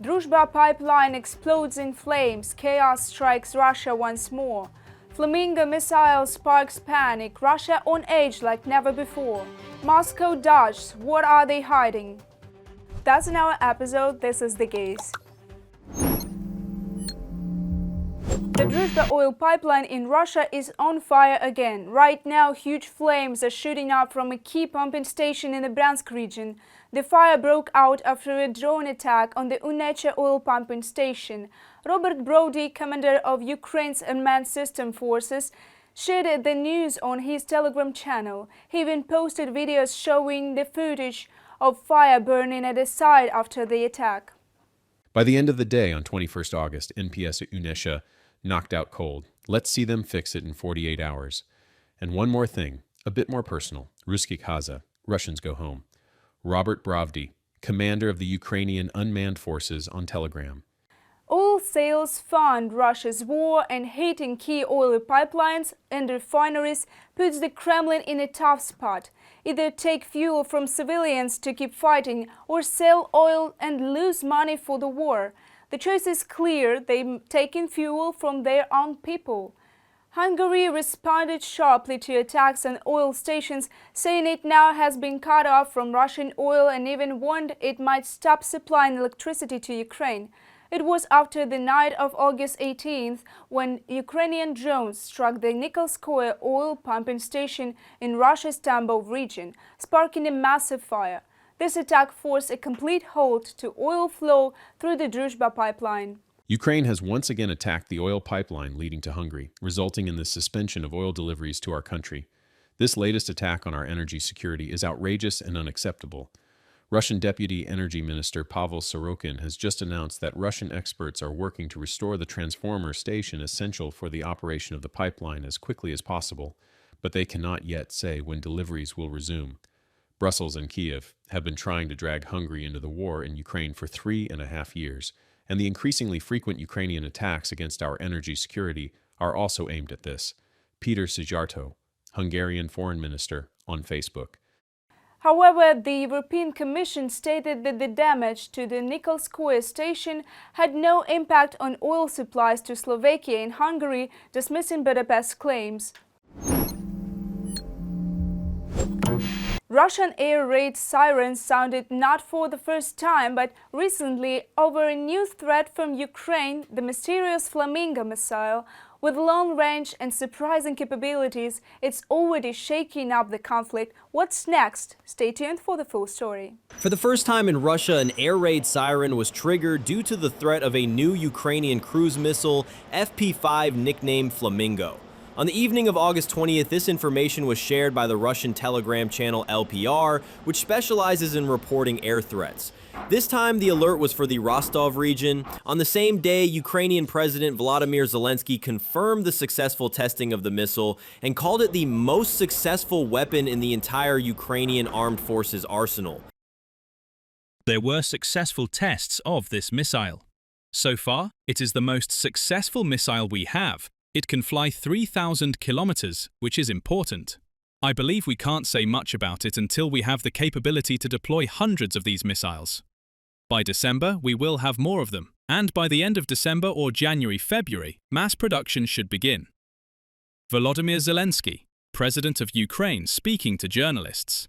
Druzhba pipeline explodes in flames. Chaos strikes Russia once more. Flamingo missile sparks panic. Russia on edge like never before. Moscow dodges. What are they hiding? That's in our episode. This is the case. The Druzhba oil pipeline in Russia is on fire again. Right now, huge flames are shooting up from a key pumping station in the Bryansk region. The fire broke out after a drone attack on the Untitled oil pumping station. Robert Brody, commander of Ukraine's unmanned system forces, shared the news on his Telegram channel. He even posted videos showing the footage of fire burning at the site after the attack. By the end of the day on 21st August, NPS at Unesha knocked out cold. Let's see them fix it in 48 hours. And one more thing, a bit more personal. Ruski Kaza, Russians go home. Robert Brovdy, commander of the Ukrainian unmanned forces, on Telegram. Oil sales fund Russia's war, and hating key oil pipelines and refineries puts the Kremlin in a tough spot. Either take fuel from civilians to keep fighting or sell oil and lose money for the war. The choice is clear: they're taking fuel from their own people. Hungary responded sharply to attacks on oil stations, saying it now has been cut off from Russian oil and even warned it might stop supplying electricity to Ukraine. It was after the night of August 18th when Ukrainian drones struck the Nikolskoye oil pumping station in Russia's Tambov region, sparking a massive fire. This attack forced a complete halt to oil flow through the Druzhba pipeline. Ukraine has once again attacked the oil pipeline leading to Hungary, resulting in the suspension of oil deliveries to our country. This latest attack on our energy security is outrageous and unacceptable. Russian Deputy Energy Minister Pavel Sorokin has just announced that Russian experts are working to restore the transformer station essential for the operation of the pipeline as quickly as possible, but they cannot yet say when deliveries will resume. Brussels and Kiev have been trying to drag Hungary into the war in Ukraine for 3.5 years, and the increasingly frequent Ukrainian attacks against our energy security are also aimed at this. Peter Szijjártó, Hungarian foreign minister, on Facebook. However, the European Commission stated that the damage to the Nikolskoye station had no impact on oil supplies to Slovakia and Hungary, dismissing Budapest's claims. Russian air raid sirens sounded not for the first time, but recently over a new threat from Ukraine, the mysterious Flamingo missile. With long range and surprising capabilities, it's already shaking up the conflict. What's next? Stay tuned for the full story. For the first time in Russia, an air raid siren was triggered due to the threat of a new Ukrainian cruise missile, FP5, nicknamed Flamingo. On the evening of August 20th, this information was shared by the Russian Telegram channel LPR, which specializes in reporting air threats. This time, the alert was for the Rostov region. On the same day, Ukrainian President Volodymyr Zelenskyy confirmed the successful testing of the missile and called it the most successful weapon in the entire Ukrainian armed forces arsenal. There were successful tests of this missile. So far, it is the most successful missile we have. It can fly 3,000 kilometers, which is important. I believe we can't say much about it until we have the capability to deploy hundreds of these missiles. By December, we will have more of them, and by the end of December or January-February, mass production should begin. Volodymyr Zelenskyy, President of Ukraine, speaking to journalists.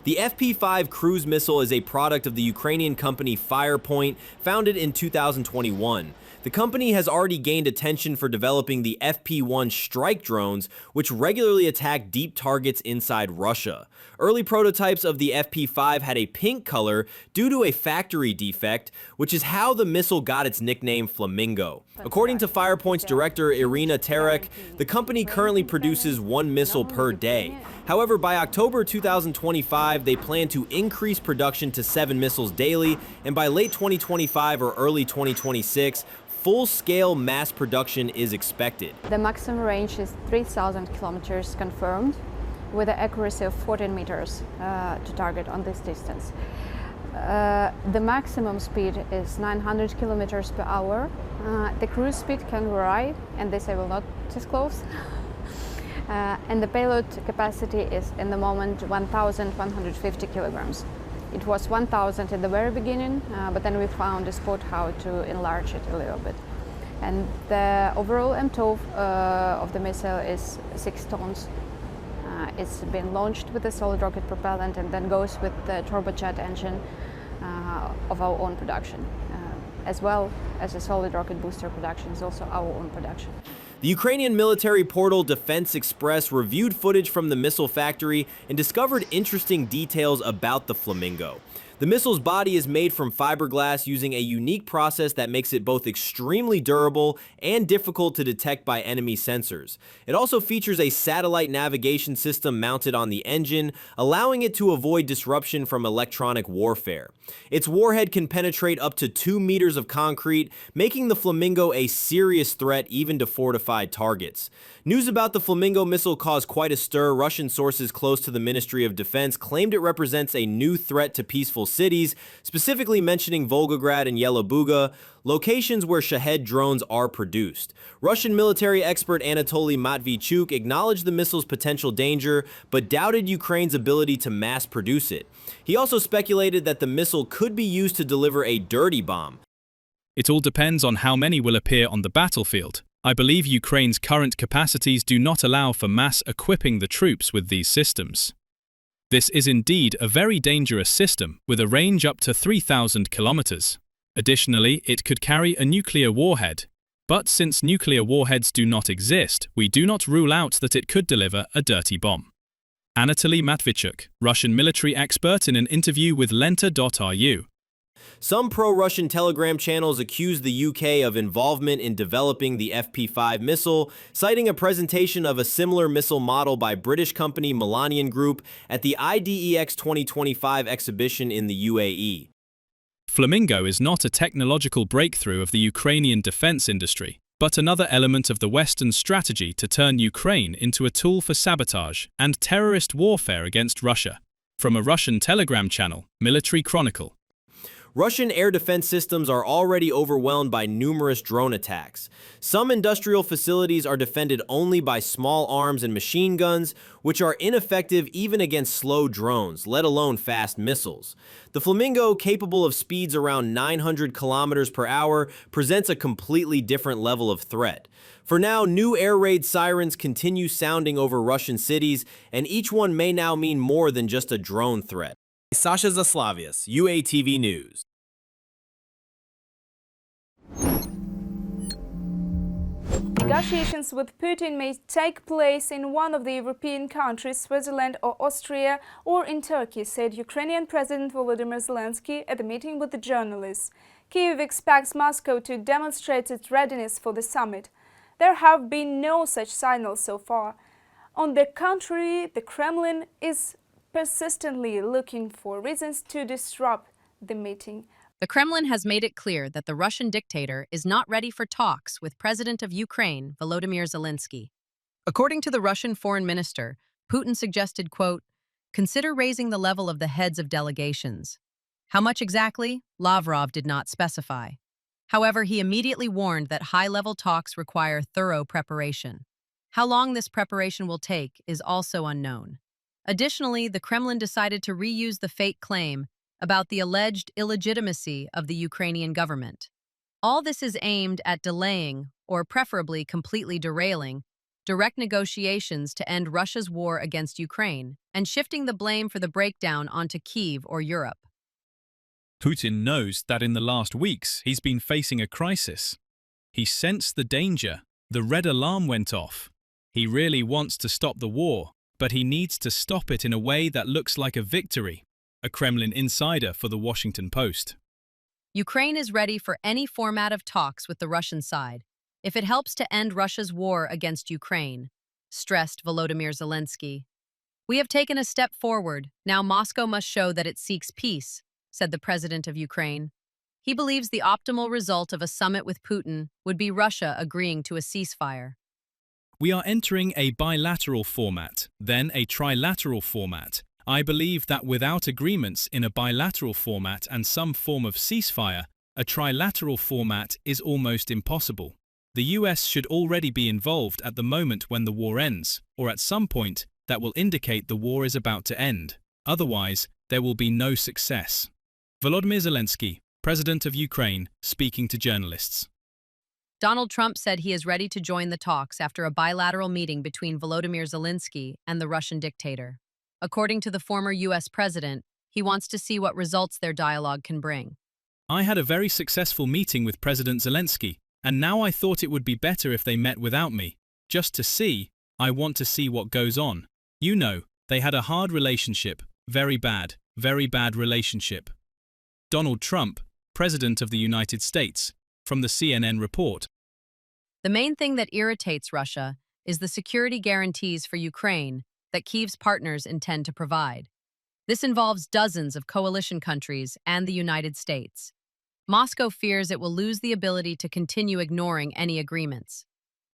The FP5 cruise missile is a product of the Ukrainian company Firepoint, founded in 2021. The company has already gained attention for developing the FP1 strike drones, which regularly attack deep targets inside Russia. Early prototypes of the FP5 had a pink color due to a factory defect, which is how the missile got its nickname Flamingo. According to Firepoint's director Irina Terek, the company currently produces one missile per day. However, by October 2025, they plan to increase production to 7 missiles daily, and by late 2025 or early 2026, full-scale mass production is expected. The maximum range is 3,000 kilometers confirmed, with an accuracy of 14 meters to target on this distance. The maximum speed is 900 kilometers per hour. The cruise speed can vary, and this I will not disclose. And the payload capacity is, in the moment, 1,150 kilograms. It was 1,000 at the very beginning, but then we found a spot how to enlarge it a little bit. And the overall MTOV of the missile is 6 tons. It's been launched with a solid rocket propellant and then goes with the turbojet engine of our own production, as well as a solid rocket booster production is also our own production. The Ukrainian military portal Defense Express reviewed footage from the missile factory and discovered interesting details about the Flamingo. The missile's body is made from fiberglass using a unique process that makes it both extremely durable and difficult to detect by enemy sensors. It also features a satellite navigation system mounted on the engine, allowing it to avoid disruption from electronic warfare. Its warhead can penetrate up to 2 meters of concrete, making the Flamingo a serious threat even to fortified targets. News about the Flamingo missile caused quite a stir. Russian sources close to the Ministry of Defense claimed it represents a new threat to peaceful cities, specifically mentioning Volgograd and Yelabuga, locations where Shahed drones are produced. Russian military expert Anatoly Matvichuk acknowledged the missile's potential danger, but doubted Ukraine's ability to mass produce it. He also speculated that the missile could be used to deliver a dirty bomb. It all depends on how many will appear on the battlefield. I believe Ukraine's current capacities do not allow for mass equipping the troops with these systems. This is indeed a very dangerous system with a range up to 3,000 kilometers. Additionally, it could carry a nuclear warhead. But since nuclear warheads do not exist, we do not rule out that it could deliver a dirty bomb. Anatoly Matvichuk, Russian military expert in an interview with Lenta.ru. Some pro-Russian Telegram channels accuse the UK of involvement in developing the FP5 missile, citing a presentation of a similar missile model by British company Millennium Group at the IDEX 2025 exhibition in the UAE. Flamingo is not a technological breakthrough of the Ukrainian defense industry, but another element of the Western strategy to turn Ukraine into a tool for sabotage and terrorist warfare against Russia. From a Russian Telegram channel, Military Chronicle. Russian air defense systems are already overwhelmed by numerous drone attacks. Some industrial facilities are defended only by small arms and machine guns, which are ineffective even against slow drones, let alone fast missiles. The Flamingo, capable of speeds around 900 kilometers per hour, presents a completely different level of threat. For now, new air raid sirens continue sounding over Russian cities, and each one may now mean more than just a drone threat. Sasha Zaslavius, UATV News. Negotiations with Putin may take place in one of the European countries, Switzerland or Austria, or in Turkey, said Ukrainian President Volodymyr Zelenskyy at a meeting with the journalists. Kyiv expects Moscow to demonstrate its readiness for the summit. There have been no such signals so far. On the contrary, the Kremlin is persistently looking for reasons to disrupt the meeting. The Kremlin has made it clear that the Russian dictator is not ready for talks with President of Ukraine, Volodymyr Zelenskyy. According to the Russian foreign minister, Putin suggested, quote, "Consider raising the level of the heads of delegations." How much exactly? Lavrov did not specify. However, he immediately warned that high-level talks require thorough preparation. How long this preparation will take is also unknown. Additionally, the Kremlin decided to reuse the fake claim about the alleged illegitimacy of the Ukrainian government. All this is aimed at delaying, or preferably completely derailing, direct negotiations to end Russia's war against Ukraine and shifting the blame for the breakdown onto Kyiv or Europe. Putin knows that in the last weeks he's been facing a crisis. He sensed the danger. The red alarm went off. He really wants to stop the war, but he needs to stop it in a way that looks like a victory. A Kremlin insider for the Washington Post. Ukraine is ready for any format of talks with the Russian side, if it helps to end Russia's war against Ukraine, stressed Volodymyr Zelenskyy. "We have taken a step forward. Now Moscow must show that it seeks peace," said the president of Ukraine. He believes the optimal result of a summit with Putin would be Russia agreeing to a ceasefire. We are entering a bilateral format, then a trilateral format. I believe that without agreements in a bilateral format and some form of ceasefire, a trilateral format is almost impossible. The US should already be involved at the moment when the war ends, or at some point that will indicate the war is about to end. Otherwise, there will be no success. Volodymyr Zelenskyy, President of Ukraine, speaking to journalists. Donald Trump said he is ready to join the talks after a bilateral meeting between Volodymyr Zelenskyy and the Russian dictator. According to the former U.S. president, he wants to see what results their dialogue can bring. I had a very successful meeting with President Zelenskyy, and now I thought it would be better if they met without me. Just to see, I want to see what goes on. You know, they had a hard relationship, very bad relationship. Donald Trump, President of the United States, from the CNN report. The main thing that irritates Russia is the security guarantees for Ukraine that Kyiv's partners intend to provide. This involves dozens of coalition countries and the United States. Moscow fears it will lose the ability to continue ignoring any agreements.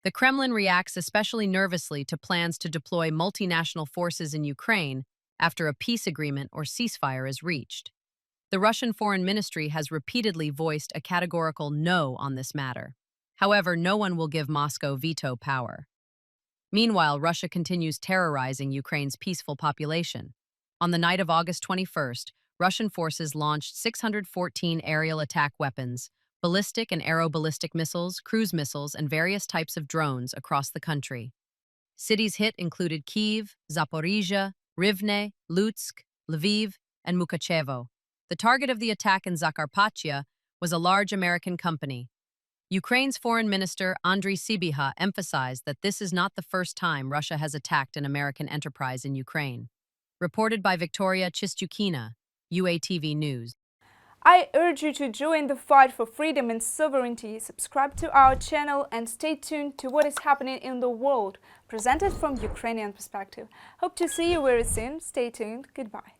The Kremlin reacts especially nervously to plans to deploy multinational forces in Ukraine after a peace agreement or ceasefire is reached. The Russian Foreign Ministry has repeatedly voiced a categorical no on this matter. However, no one will give Moscow veto power. Meanwhile, Russia continues terrorizing Ukraine's peaceful population. On the night of August 21st, Russian forces launched 614 aerial attack weapons, ballistic and aeroballistic missiles, cruise missiles, and various types of drones across the country. Cities hit included Kyiv, Zaporizhia, Rivne, Lutsk, Lviv, and Mukachevo. The target of the attack in Zakarpattia was a large American company. Ukraine's Foreign Minister Andriy Sybiha emphasized that this is not the first time Russia has attacked an American enterprise in Ukraine. Reported by Victoria Chistyukina, UATV News. I urge you to join the fight for freedom and sovereignty. Subscribe to our channel and stay tuned to what is happening in the world, presented from Ukrainian perspective. Hope to see you very soon. Stay tuned. Goodbye.